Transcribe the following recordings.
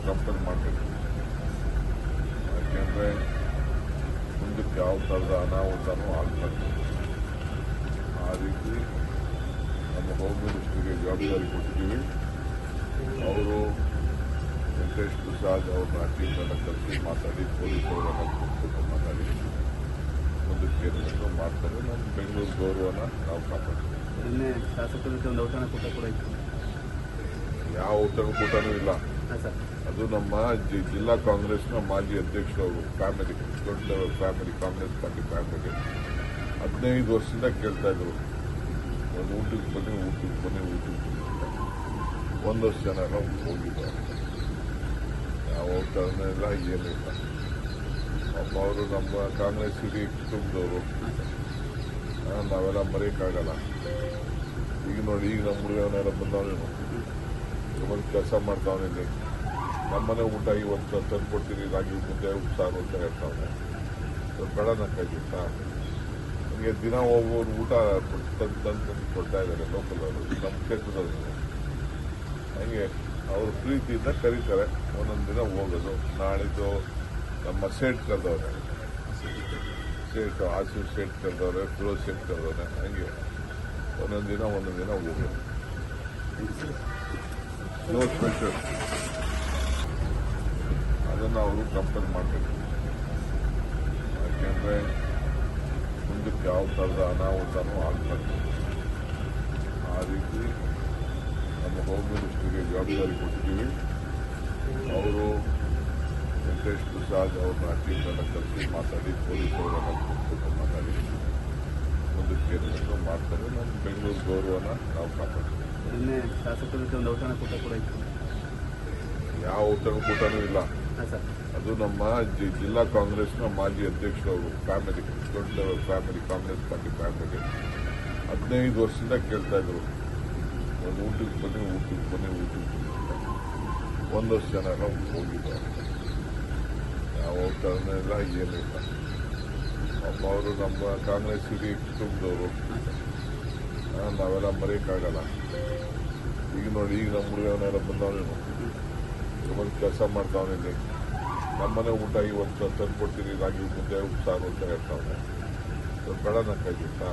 Compare ಮಾಡಬೇಕು. ಯಾಕೆಂದರೆ ಮುಂದಕ್ಕೆ ಯಾವ ಥರದ ಅನಾಹುತನೂ ಆಗ್ತದೆ. ಆ ರೀತಿ ನಮ್ಮ ಹೋಮ್ ಮಿನಿಸ್ಟ್ರಿಗೆ ಜವಾಬ್ದಾರಿ ಕೊಟ್ಟಿದ್ದೀವಿ. ಅವರು ವೆಂಕಟೇಶ್ ಪ್ರಸಾದ್ ಅವ್ರನ್ನ ಟೀಮ್ನೆಲ್ಲ ಕರೆಸಿ ಮಾತಾಡಿ, ಪೊಲೀಸ್ ಅವರೆಲ್ಲ ಕೂತ್ಕೊಂಡು ಮಾತಾಡಿ ಮುಂದಕ್ಕೆ ಏನೇನು ಮಾಡ್ತಾರೆ. ನಮ್ಮ ಬೆಂಗಳೂರು ಗೌರವನ ನಾವು ಕಾಪಾಡ್ತೀವಿ. ನಿನ್ನೆ ಶಾಸಕರ ಜೊತೆ ಒಂದು ಔತಣಕೂಟ ಕೂಡ ಇತ್ತು. ಯಾವ ಔತಣಕೂಟನೂ ಇಲ್ಲ. ಅದು ನಮ್ಮ ಜಿಲ್ಲಾ ಕಾಂಗ್ರೆಸ್ನ ಮಾಜಿ ಅಧ್ಯಕ್ಷರವರು ಫ್ಯಾಮಿಲಿ, ದೊಡ್ಡ level family, Congress party family 15 ವರ್ಷದಿಂದ ಕೇಳ್ತಾ ಇದ್ರು, ಒಂದು ಊಟಕ್ಕೆ ಬನ್ನಿ. ಒಂದಷ್ಟು ಜನ ಎಲ್ಲ ಹೋಗಿದ್ದಾರೆ. ಯಾವ ಔತಣ ಇಲ್ಲ, ಏನಿಲ್ಲ. ಅವರು ನಮ್ಮ ಕಾಂಗ್ರೆಸ್ ಹಿಡಿ ಕುಟುಂಬದವರು, ನಾವೆಲ್ಲ ಮರೆಯೋಕ್ಕಾಗಲ್ಲ. ಈಗ ನೋಡಿ, ಈಗ ನಮ್ಮ ಹುಡುಗವನ್ನೆಲ್ಲ ಬಂದವನೇನು ಒಂದು ಕೆಲಸ ಮಾಡ್ತಾವನಿಲ್ಲಿ. ನಮ್ಮನೆ ಊಟ ಇವತ್ತು ತಂದು ಕೊಡ್ತೀನಿ, ರಾಗಿ ಮುದ್ದೆ ಉಪ್ಸಾರು ಅಂತ ಹೇಳ್ತಾವನೆ. ಬೇಡ ನಂಗಾಗಿತ್ತಾ? ನನಗೆ ದಿನ ಒಬ್ಬರು ಊಟ ತಂದು ಕೊಡ್ತಾ ಇದ್ದಾರೆ ಲೋಕಲ್ ಅವರು, ನಮ್ಮ ಕ್ಷೇತ್ರದಲ್ಲಿ. ಹಂಗೆ ಅವರು ಪ್ರೀತಿಯಿಂದ ಕರೀತಾರೆ, ಒಂದೊಂದು ದಿನ ಹೋಗೋದು. ನಾಳಿದ್ದು ನಮ್ಮ ಸೇಟ್ ಕರೆದವ್ರೆ, ಆಸಿಫ್ ಸೇಟ್ ಕರೆದವ್ರೆ, ಫಿರೋಜ್ ಸೇಟ್ ಕರೆದವ್ರೆ. ಹಂಗೆ ಒಂದೊಂದು ದಿನ ಹೋಗೋದು. No special. ಅದನ್ನು ಅವರು ಕಂಪೇರ್ ಮಾಡಬೇಕು. ಯಾಕೆಂದರೆ ಮುಂದಕ್ಕೆ ಯಾವ ಥರದ ಅನಾಹುತನೂ ಆಗ್ತದೆ. ಆ ರೀತಿ ನಮ್ಮ ಹೋಮ್ ಮಿನಿಸ್ಟ್ರಿಗೆ ಜವಾಬ್ದಾರಿ ಕೊಟ್ಟಿದ್ದೀವಿ. ಅವರು ವೆಂಕಟೇಶ್ ಪ್ರಸಾದ್ ಅವ್ರನ್ನ ಟೀಮ್ನೆಲ್ಲ ಕರೆಸಿ ಮಾತಾಡಿ, ಪೊಲೀಸ್ ಅವರೆಲ್ಲ ಕೂತ್ಕೊಂಡು ಮಾತಾಡಿ ಮುಂದಕ್ಕೆ ಏನೇನು ಮಾಡ್ತಾರೆ. ನಮ್ಮ ಬೆಂಗಳೂರು ಗೌರವನ ನಾವು ಕಾಪಾಡ್ತೀವಿ. ನಿನ್ನೆ ಶಾಸಕರ ಜೊತೆ ಒಂದು ಔತಣಕೂಟ ಕೂಡ ಇತ್ತು. ಯಾವ ಔತಣಕೂಟನೂ ಇಲ್ಲ. ಅದು ನಮ್ಮ ಜಿಲ್ಲಾ ಕಾಂಗ್ರೆಸ್ನ ಮಾಜಿ ಅಧ್ಯಕ್ಷರವರು ಫ್ಯಾಮಿಲಿ, ದೊಡ್ಡ level family, Congress party family 15 ವರ್ಷದಿಂದ ಕೇಳ್ತಾ ಇದ್ರು, ಒಂದು ಊಟಕ್ಕೆ ಬನ್ನಿ. ಒಂದಷ್ಟು ಜನ ಎಲ್ಲ ಹೋಗಿದ್ದಾರೆ. ಯಾವ ಔತಣ ಇಲ್ಲ, ಏನಿಲ್ಲ. ಅವರು ನಮ್ಮ ಕಾಂಗ್ರೆಸ್ ಹಿಡಿ ಕುಟುಂಬದವರು, ನಾವೆಲ್ಲ ಮರೆಯೋಕ್ಕಾಗಲ್ಲ. ಈಗ ನೋಡಿ, ಈಗ ನಮ್ಮ ಹುಡುಗವನ್ನೆಲ್ಲ ಬಂದವನೇನು ಒಂದು ಕೆಲಸ ಮಾಡ್ತಾವನಿಲ್ಲಿ. ನಮ್ಮನೆ ಊಟ ಇವತ್ತು ತಂದು ಕೊಡ್ತೀನಿ, ರಾಗಿ ಮುದ್ದೆ ಉಪ್ಸಾರು ಅಂತ ಹೇಳ್ತಾವನೆ. ಬೇಡ ನಂಗಾಗಿತ್ತಾ?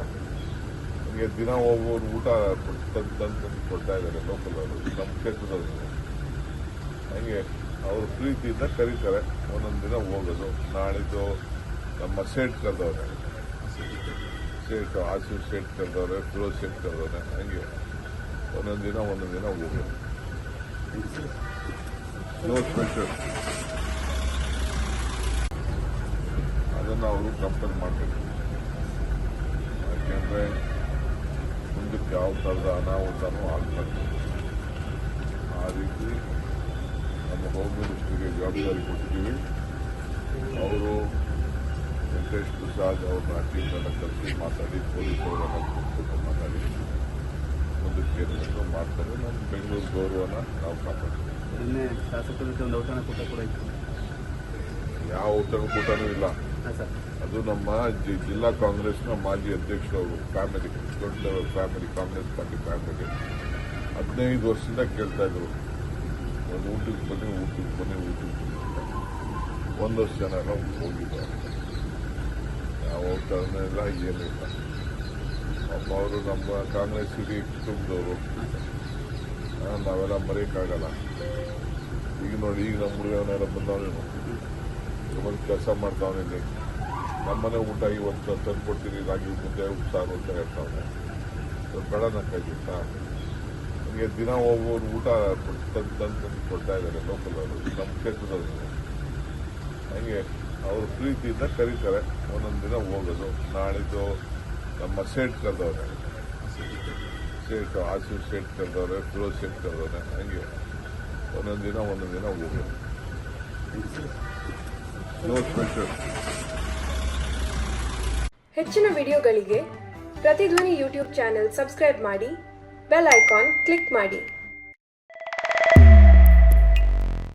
ನನಗೆ ದಿನ ಒಬ್ಬರು ಊಟ ತಂದು ಕೊಡ್ತಾ ಇದ್ದಾರೆ ಲೋಕಲ್ ಅವರು, ನಮ್ಮ ಕ್ಷೇತ್ರದಲ್ಲಿ. ಹಂಗೆ ಅವರು ಪ್ರೀತಿಯಿಂದ ಕರೀತಾರೆ, ಒಂದೊಂದು ದಿನ ಹೋಗೋದು. ನಾಳಿದ್ದು ನಮ್ಮ ಸೇಟ್ ಕರೆದವ್ರೆ, ಆಸಿಫ್ ಸೇಟ್ ಕರೆದವ್ರೆ, ಫಿರೋಜ್ ಸೇಟ್ ಕರೆದವ್ರೆ. ಹಂಗೆ ಒಂದೊಂದು ದಿನ ಹೋಗೋದು. No special. ಅದನ್ನು ಅವರು ಕಂಪೇರ್ ಮಾಡಬೇಕು. ಯಾಕೆಂದರೆ ಮುಂದಕ್ಕೆ ಯಾವ ಥರದ ಅನಾಹುತನೂ ಆಗ್ತದೆ. ಆ ರೀತಿ ನಮ್ಮ ಹೋಮ್ ಮಿನಿಸ್ಟ್ರಿಗೆ ಜವಾಬ್ದಾರಿ ಕೊಟ್ಟಿದ್ದೀವಿ. ಅವರು ವೆಂಕಟೇಶ್ ಪ್ರಸಾದ್ ಅವ್ರನ್ನ ಟೀಮ್ನೆಲ್ಲ ಕರೆಸಿ ಮಾತಾಡಿ, ಪೊಲೀಸ್ ಅವರೆಲ್ಲ ಕೂತ್ಕೊಂಡು ಮಾತಾಡಿ ಮುಂದಕ್ಕೆ ಏನೇನು ಮಾಡ್ತಾರೆ. ನಮ್ಮ ಬೆಂಗಳೂರು ಗೌರವನ ನಾವು ಕಾಪಾಡ್ತೀವಿ. ನಿನ್ನೆ ಶಾಸಕರ ಜೊತೆ ಒಂದು ಔತಣಕೂಟ ಕೂಡ ಇತ್ತು. ಯಾವ ಔತಣಕೂಟನೂ ಇಲ್ಲ. ಅದು ನಮ್ಮ ಜಿಲ್ಲಾ ಕಾಂಗ್ರೆಸ್ನ ಮಾಜಿ ಅಧ್ಯಕ್ಷರವರು ಫ್ಯಾಮಿಲಿ, ದೊಡ್ಡ level family, Congress party family 15 ವರ್ಷದಿಂದ ಕೇಳ್ತಾ ಇದ್ರು, ಒಂದು ಊಟಕ್ಕೆ ಬನ್ನಿ. ಒಂದಷ್ಟು ಜನ ಎಲ್ಲ ಹೋಗಿದ್ದಾರೆ. ಯಾವ ಔತಣ ಇಲ್ಲ, ಏನಿಲ್ಲ. ಅವರು ನಮ್ಮ ಕಾಂಗ್ರೆಸ್ ಹಿಡಿ ಕುಟುಂಬದವರು, ನಾವೆಲ್ಲ ಮರೆಯೋಕ್ಕಾಗಲ್ಲ. ಈಗ ನೋಡಿ, ಈಗ ನಮ್ಮ ಹುಡುಗವನ್ನೆಲ್ಲ ಬಂದವನೇನು ಒಂದು ಕೆಲಸ ಮಾಡ್ತಾವನಿಲ್ಲಿ. ನಮ್ಮನೆ ಊಟ ಇವತ್ತು ತಂದು ಕೊಡ್ತೀನಿ, ರಾಗಿ ಮುದ್ದೆ ಉಪ್ಸಾರು ಅಂತ ಹೇಳ್ತಾವನೆ. ಬೇಡ ನಂಗಾಗಿತ್ತಾ? ನನಗೆ ದಿನ ಒಬ್ಬರು ಊಟ ತಂದು ಕೊಡ್ತಾ ಇದ್ದಾರೆ ಲೋಕಲ್ ಅವರು, ನಮ್ಮ ಕ್ಷೇತ್ರದಲ್ಲಿ. ಹಂಗೆ ಅವರು ಪ್ರೀತಿಯಿಂದ ಕರೀತಾರೆ, ಒಂದೊಂದು ದಿನ ಹೋಗೋದು. ನಾಳಿದ್ದು ನಮ್ಮ ಸೇಟ್ ಕರೆದವ್ರೆ, ಆಸಿಫ್ ಸೇಟ್ ಕರೆದವ್ರೆ, ಫಿರೋಜ್ ಸೇಟ್ ಕರೆದವ್ರೆ. ಹಂಗೆ ಒಂದೊಂದು ದಿನ ಹೋಗೋದು. No special. ಹೆಚ್ಚಿನ ವಿಡಿಯೋಗಳಿಗೆ ಪ್ರತಿಧ್ವನಿ ಯೂಟ್ಯೂಬ್ ಚಾನೆಲ್ ಸಬ್ಸ್ಕ್ರೈಬ್ ಮಾಡಿ, ಬೆಲ್ ಐಕಾನ್ ಕ್ಲಿಕ್ ಮಾಡಿ.